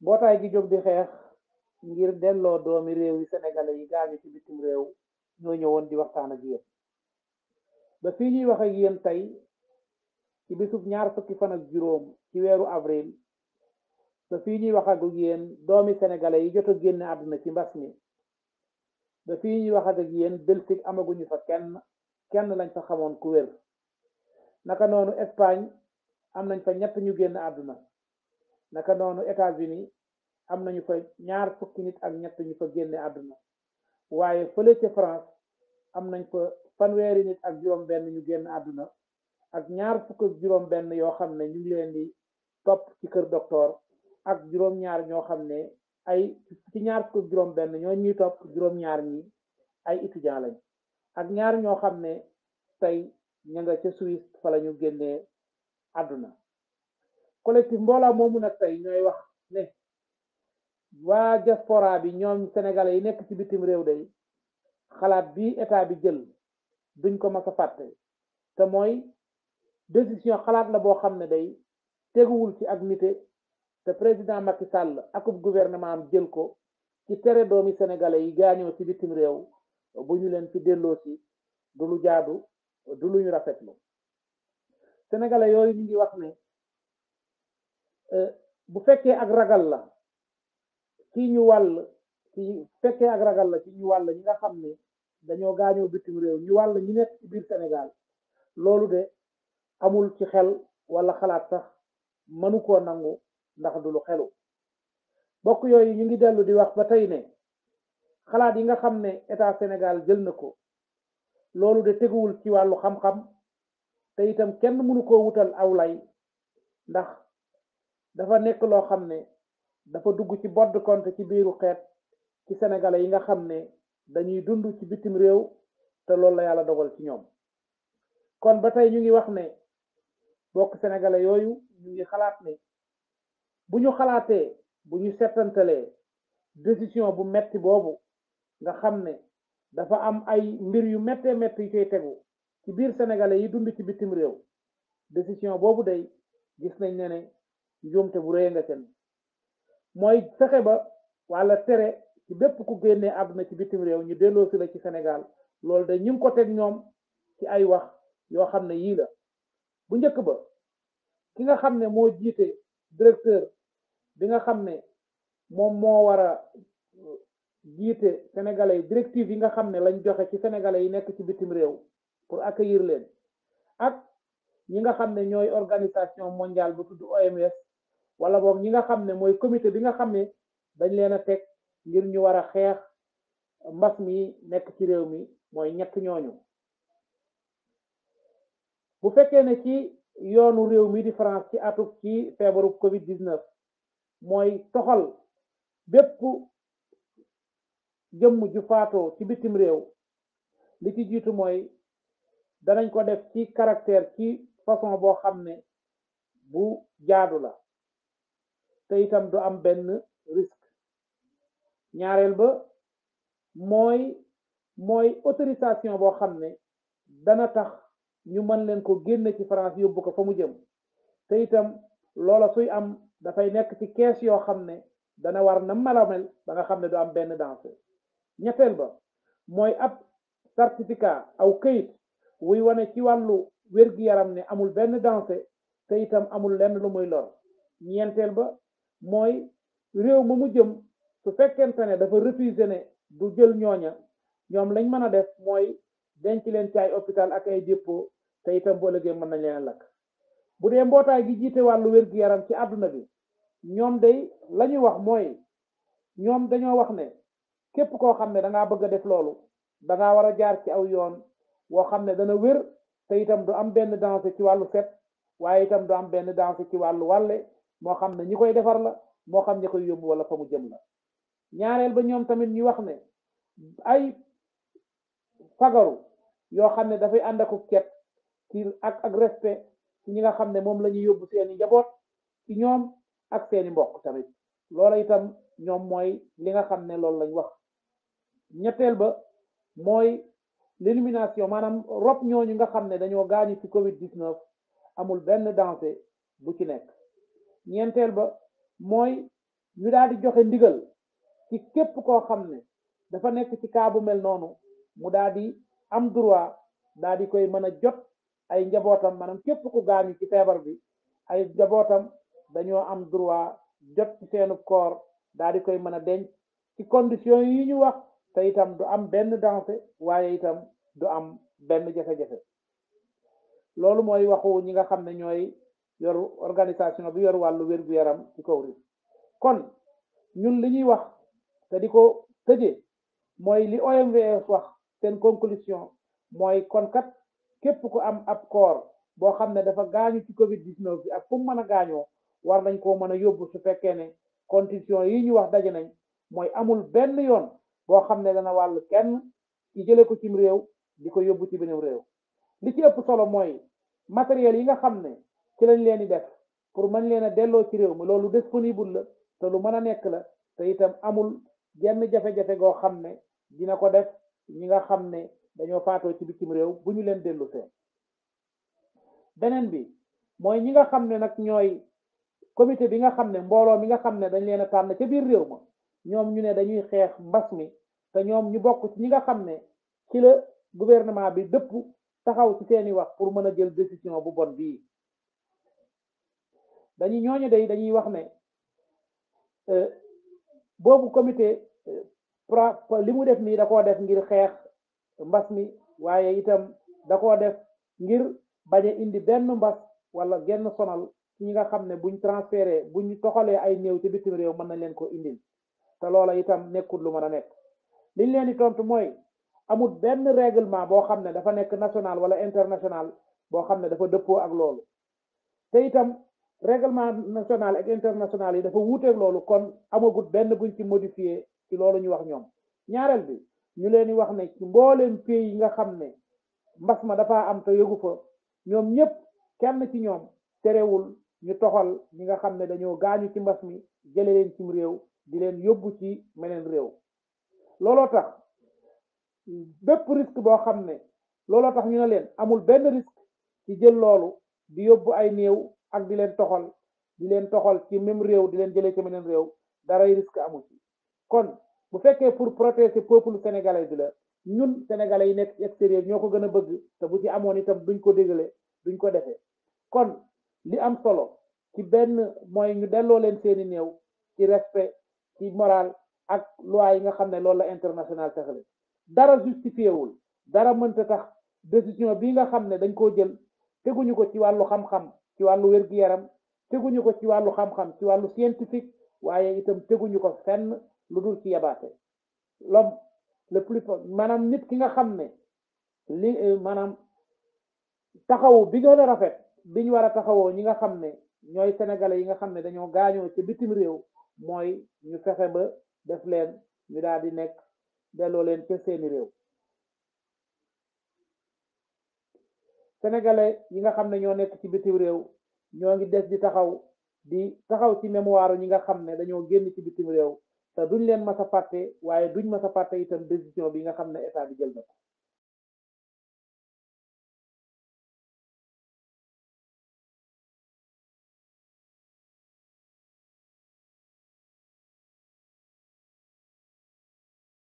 mbootaay gi jóg di xeex ngir delloo doomi réew yi sénégalais yi gaañu ci bitim réew ñoo ñëwoon di waxtaan ak yéen ba fii ñuy wax ak yéen tey ci bisub ñaar fukki fan ak juróom ci weeru avril ba fii ñuy wax ak yéen doomi sénégalais yi jot a génne àdduna ci mbas mi ba fii ñuy wax ak yéen Belgique amaguñu fa kenn lañ fa xamoon ku wér naka noonu Espagne am nañ fa ñett ñu génn àdduna naka noonu États-Unis am nañu fa ñaar fukki nit ak ñett ñu fa génne àdduna waaye fële ca France am nañ fa fanweeri nit ak juróom-benn ñu génn àdduna ak ñaar fukk ak juróom-benn yoo xam ne ñu ngi leen di topp ci kër docteur ak juróom-ñaar ñoo xam ne ay ci ñaar fukk ak juróom-benn ñoo ñuy topp juróom-ñaar ñi ay étudiant lañ ak ñaar ñoo xam ne tey ña nga ca Suisse fa la ñu génnee àdduna collectif mbooloo moomu nag tey ñooy wax ne waa diaspora bi ñoom sénégalais yi nekk ci bitim réew day xalaat bi état bi jël duñ ko mas a fàtte te mooy décision xalaat la boo xam ne day teguwul ci ak nite te président Macky Sall akub gouvernement am jël ko ci tere doomi sénégalais yi gaañoo ci bitim réew bu ñu leen fi delloo si du lu jaadu du lu ñu rafetlu sénégalais yooyu ñu ngi wax ne bu fekkee ak ragal la ci ñu wàll ci fekkee ak ragal la ci ñu wàll ñi nga xam ne dañoo gaañoo bitim réew ñu wàll ñi nekk ci biir Sénégal loolu de amul ci xel wala xalaat sax mënu koo nangu ndax du lu xelu bokk yooyu ñu ngi dellu di wax ba tey ne xalaat yi nga xam ne état Sénégal jël na ko loolu de teguwul ci wàllu xam-xam te itam kenn mënu koo wutal aw lay ndax dafa nekk loo xam ne dafa dugg ci bodd compte ci biiru xeet ci sénégalais yi nga xam ne dañuy dund ci bitim réew te loolu la yàlla dogal ci ñoom kon ba tey ñu ngi wax ne bokk sénégalais yooyu ñu ngi xalaat ne bu ñu xalaatee bu ñu settantalee décision bu metti boobu nga xam ne dafa am ay mbir yu méttee métti yu koy tegu ci biir sénégalais yi dund ci bitim réew décision boobu day gis nañ ne njuumte bu rëy nga seen mooy fexe ba wala tere ci bépp ku génnee àdduna ci bitim réew ñu delloo si la ci Sénégal loolu de ñu ngi ko teg ñoom ci ay wax yoo xam ne yii la bu njëkk ba ki nga xam ne moo jiite directeur bi nga xam ne moom moo war a jiite sénégalais yi directive yi nga xam ne lañ joxe ci sénégalais yi nekk ci bitim réew pour accueillir leen ak ñi nga xam ne ñooy organisation mondiale bu tudd OMS wala boog ñi nga xam ne mooy comité bi nga xam ne dañ leen a teg ngir ñu war a xeex mbas mi nekk ci réew mi mooy ñett ñooñu bu fekkee ne ci yoonu réew mi di France ci atuk ci feebaru Covid 19 mooy toxal bépp jëmm ju faatoo ci bitim réew li ci jiitu mooy danañ ko def ci caractère ci façon boo xam ne bu jaadu la te itam du am benn risque ñaareel ba mooy autorisation boo xam ne dana tax ñu mën leen ko génne ci France yóbbu ko fa mu jëm te itam loola suy am dafay nekk ci kees yoo xam ne dana war na malamel ba nga xam ne du am benn danger ñetteel ba mooy ab certificat aw këyit wuy wane ci wàllu wér-gi-yaram ne amul benn danger te itam amul lenn lu muy lor ñeenteel ba mooy réew ma mu jëm su fekkente ne dafa refuser ne du jël ñooña ñoom lañ mën a def mooy denc leen ci ay hôpital ak ay dépôt te itam boo ëllëgee mën nañ leen lakk bu dee mbootaay gi jiite wàllu wér-gi-yaram ci àdduna bi ñoom day la ñuy wax mooy ñoom dañoo wax ne képp koo xam ne dangaa bëgg a def loolu dangaa war a jaar ci aw yoon woo xam ne dana wér te itam du am benn danger ci wàllu set waaye itam du am benn danger ci wàllu wàlle moo xam ne ñi koy defar la moo xam ñi koy yóbbu wala fa mu jëm la ñaareel ba ñoom tamit ñu wax ne ay fagaru yoo xam ne dafay ànd ak cet ci ak respect ci ñi nga xam ne moom la ñuy yóbbu seeni njaboot ci ñoom ak seeni mbokk tamit loola itam ñoom mooy li nga xam ne loolu lañ wax ñetteel ba mooy l'élimination maanaam rob ñooñu nga xam ne dañoo gaañu ci Covid 19 amul benn danger bu ci nekk ñeenteel ba mooy ñu daal di joxe ndigal ci képp koo xam ne dafa nekk ci cas bu mel noonu mu daal di am droit daal di koy mën a jot ay njabootam maanaam képp ku gaañu ci feebar bi ay njabootam dañoo am droit jot ci seenu koor daal di koy mën a denc ci condition yi ñu wax te itam du am benn danger waaye itam du am benn jafe-jafe loolu mooy waxu ñi nga xam ne ñooy yor organisation bi yor wàllu wér-gu-yaram ci kaw ri kon ñun li ñuy wax te di ko tëjee mooy li OMVS wax seen conclusion mooy kon kat képp ku am ab koor boo xam ne dafa gaañu ci Covid 19 bi ak fu mu mën a gaañoo war nañ koo mën a yóbbu su fekkee ne condition yi ñu wax daje nañ mooy amul benn yoon boo xam ne dana wàll kenn ci jële ko cim réew di ko yóbbu ci beneen réew li ci ëpp solo mooy matériel yi nga xam ne ci lañ leen di def pour mën leen a delloo ci réew mi loolu disponible la te lu mën a nekk la te itam amul genn jafe-jafe goo xam ne dina ko def ñi nga xam ne dañoo faatoo ci bitim réew bu ñu leen dellu see beneen bi mooy ñi nga xam ne nag ñooy comité bi nga xam ne mbooloo mi nga xam ne dañ leen a tànn ca biir réew ma ñoom ñu ne dañuy xeex mbas mi te ñoom ñu bokk ci ñi nga xam ne ci la gouvernement bi dëpp taxaw ci seeni wax pour mën a jël décision bu bon bii dañuy ñooñu day dañuy wax ne boobu comité li mu def nii da koo def ngir xeex mbas mi waaye itam da koo def ngir bañ a indi benn mbas wala genn sonal ci ñi nga xam ne buñ transféré buñ toxalee ay néew ci bitim réew mën nañ leen ko indil te loola itam nekkul lu mën a nekk liñ leen di tontu mooy amul benn règlement boo xam ne dafa nekk national wala international boo xam ne dafa dëppoo ak loolu te itam règlement national ak international yi dafa wuuteeg loolu kon amagut benn buñ ci modifié ci loolu ñu wax ñoom ñaareel bi ñu leen di wax ne ci mbooleem pays yi nga xam ne mbas ma dafa am te yëgu fa ñoom ñëpp kenn ci ñoom terewul ñu toxal ñi nga xam ne dañoo gaañu ci mbas mi jële leen cim réew di leen yóbbu ci meneen réew looloo tax bépp risque boo xam ne looloo tax ñu ne leen amul benn risque ci jël loolu di yóbbu ay néew ak di leen toxal ci même réew di leen jëlee ci meneen réew daray risque amu ci kon bu fekkee pour protéger peuple sénégalais bi la ñun sénégalais yi nekk ci extérieur ñoo ko gën a bëgg te bu ci amoon itam duñ ko dégale duñ ko defee kon li am solo ci benn mooy ñu delloo leen seeni néew ci respect ci moral ak loi yi nga xam ne loolu la international taxale dara justifié wul dara mënta tax décision bi nga xam ne dañ koo jël teguñu ko ci wàllu xam-xam ci wàllu wér-gu-yaram teguñu ko ci wàllu xam-xam ci wàllu scientifique waaye itam teguñu ko fenn lu dul ci yabaate l'homme le plus maanaam nit ki nga xam ne li maanaam taxawu bi gën a rafet biñ war a taxawoo ñi nga xam ne ñooy sénégalais yi nga xam ne dañoo gaañoo ci bitim réew mooy ñu fexe ba def leen ñu daal di nekk delloo leen ca seeni réew sénégalais yi nga xam ne ñoo nekk ci bitim réew ñoo ngi des di taxaw ci mémoire ñi nga xam ne dañoo génn ci bitim réew te duñ leen mas a fàtte waaye duñ mas a fàtte itam décision bi nga xam ne état bi jël na ko